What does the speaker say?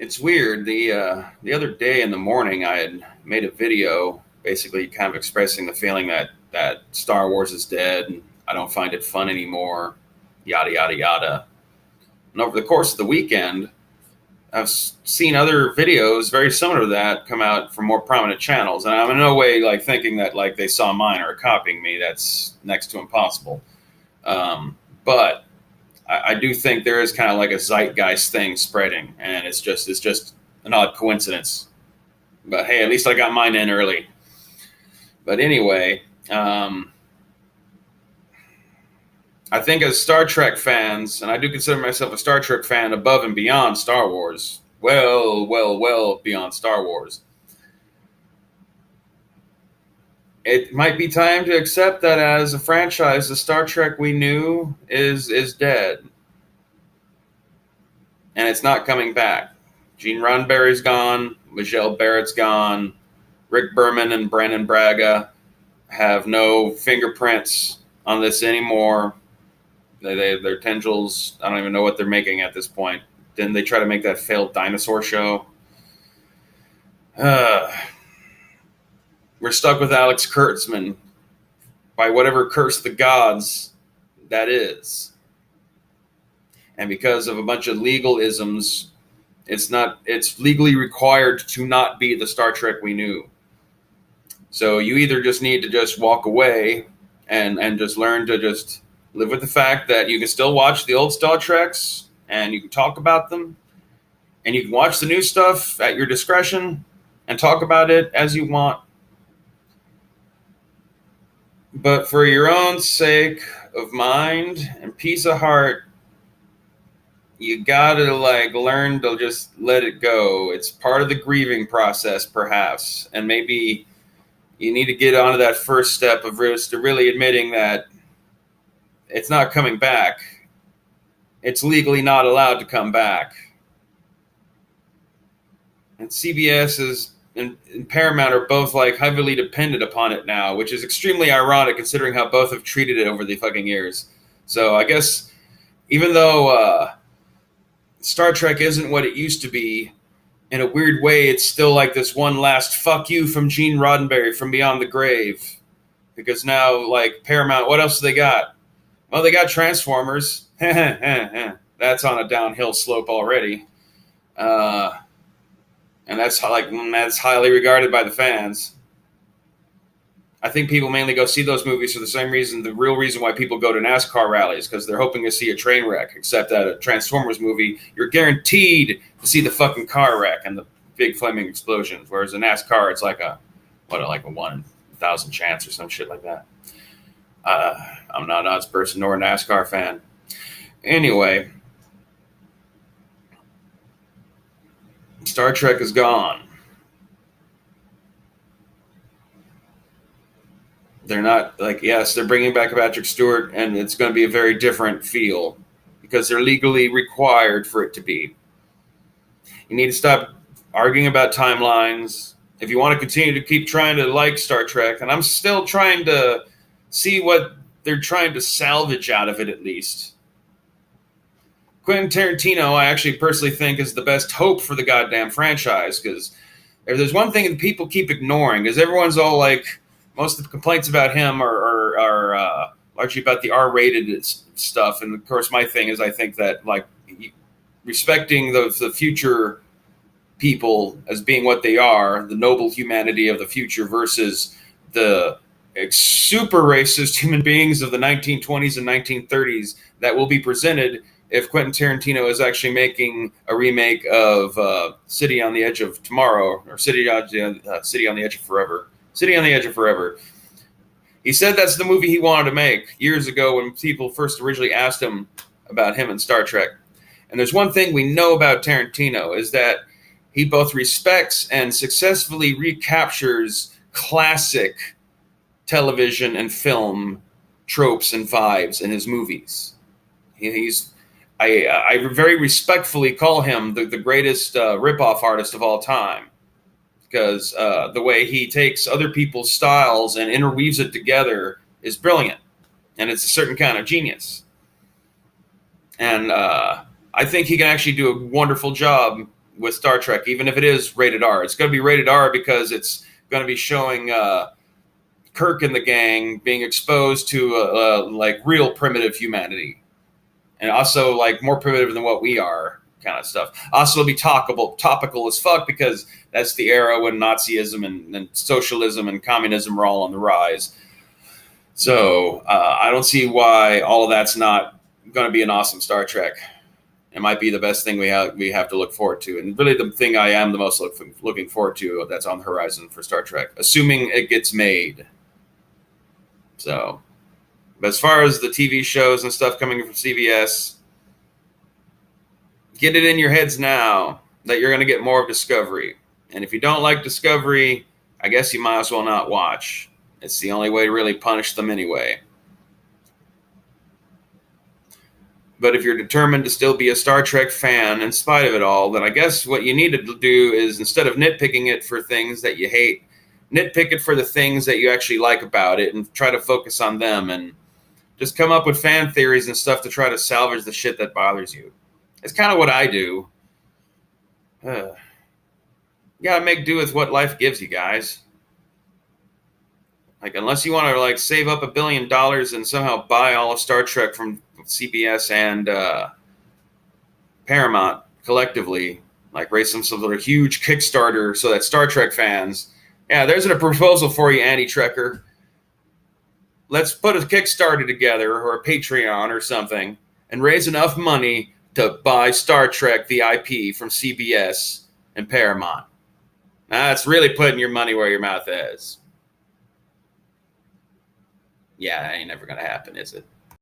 It's weird. The other day in the morning, I had made a video, basically kind of expressing the feeling that Star Wars is dead and I don't find it fun anymore. Yada yada yada. And over the course of the weekend, I've seen other videos very similar to that come out from more prominent channels, and I'm in no way like thinking that like they saw mine or are copying me. That's next to impossible. But I do think there is kind of like a zeitgeist thing spreading, and it's just an odd coincidence. But hey, at least I got mine in early. But anyway, I think as Star Trek fans, and I do consider myself a Star Trek fan above and beyond Star Wars, well beyond Star Wars. It might be time to accept that as a franchise, the Star Trek we knew is dead, and it's not coming back. Gene Roddenberry's gone, Michelle Barrett's gone, Rick Berman and Brandon Braga have no fingerprints on this anymore. Their tendrils, I don't even know what they're making at this point. Didn't they try to make that failed dinosaur show? We're stuck with Alex Kurtzman by whatever curse the gods that is. And because of a bunch of legal isms, it's legally required to not be the Star Trek we knew. So you either just need to just walk away and just learn to just live with the fact that you can still watch the old Star Treks and you can talk about them, and you can watch the new stuff at your discretion and talk about it as you want. But for your own sake of mind and peace of heart, you gotta like learn to just let it go. It's part of the grieving process, perhaps, and maybe you need to get onto that first step of really admitting that it's not coming back. It's legally not allowed to come back. And CBS and Paramount are both like heavily dependent upon it now, which is extremely ironic considering how both have treated it over the fucking years. So I guess even though Star Trek isn't what it used to be, in a weird way, it's still like this one last fuck you from Gene Roddenberry from beyond the grave. Because now, like, Paramount, what else do they got? Well, they got Transformers. That's on a downhill slope already. And that's highly regarded by the fans. I think people mainly go see those movies for the same reason, the real reason why people go to NASCAR rallies, because they're hoping to see a train wreck. Except at a Transformers movie, you're guaranteed to see the fucking car wreck and the big flaming explosions. Whereas a NASCAR, it's like a 1 in 1,000 chance or some shit like that. I'm not an odds person nor a NASCAR fan. Anyway, Star Trek is gone. They're not like, yes, they're bringing back Patrick Stewart, and it's going to be a very different feel because they're legally required for it to be. You need to stop arguing about timelines. If you want to continue to keep trying to like Star Trek, and I'm still trying to see what they're trying to salvage out of it at least. Quentin Tarantino, I actually personally think is the best hope for the goddamn franchise, because if there's one thing that people keep ignoring, is everyone's all like, most of the complaints about him are largely about the R-rated stuff, and of course my thing is I think that like respecting the future people as being what they are, the noble humanity of the future versus the super racist human beings of the 1920s and 1930s that will be presented if Quentin Tarantino is actually making a remake of City on the Edge of Tomorrow, or City on the Edge of Forever. City on the Edge of Forever. He said that's the movie he wanted to make years ago when people first originally asked him about him and Star Trek. And there's one thing we know about Tarantino is that he both respects and successfully recaptures classic television and film tropes and vibes in his movies. I very respectfully call him the greatest ripoff artist of all time, because the way he takes other people's styles and interweaves it together is brilliant, and it's a certain kind of genius. And I think he can actually do a wonderful job with Star Trek, even if it is rated R. It's going to be rated R because it's going to be showing Kirk and the gang being exposed to like real primitive humanity, and also like more primitive than what we are, kind of stuff. Also, it'll be topical as fuck because that's the era when Nazism and socialism and communism were all on the rise. So I don't see why all of that's not going to be an awesome Star Trek. It might be the best thing we have to look forward to, and really the thing I am the most looking forward to that's on the horizon for Star Trek, assuming it gets made. So, but as far as the TV shows and stuff coming from CBS, get it in your heads now that you're going to get more of Discovery. And if you don't like Discovery, I guess you might as well not watch. It's the only way to really punish them anyway. But if you're determined to still be a Star Trek fan in spite of it all, then I guess what you need to do is, instead of nitpicking it for things that you hate, nitpick it for the things that you actually like about it and try to focus on them and just come up with fan theories and stuff to try to salvage the shit that bothers you. It's kind of what I do. You gotta make do with what life gives you, guys. Like, unless you want to like save up $1 billion and somehow buy all of Star Trek from CBS and Paramount collectively, like raise some sort of huge Kickstarter so that Star Trek fans, yeah, there's a proposal for you, anti-Trekker. Let's put a Kickstarter together or a Patreon or something and raise enough money to buy Star Trek, the IP from CBS and Paramount. Now, that's really putting your money where your mouth is. Yeah, that ain't never going to happen, is it?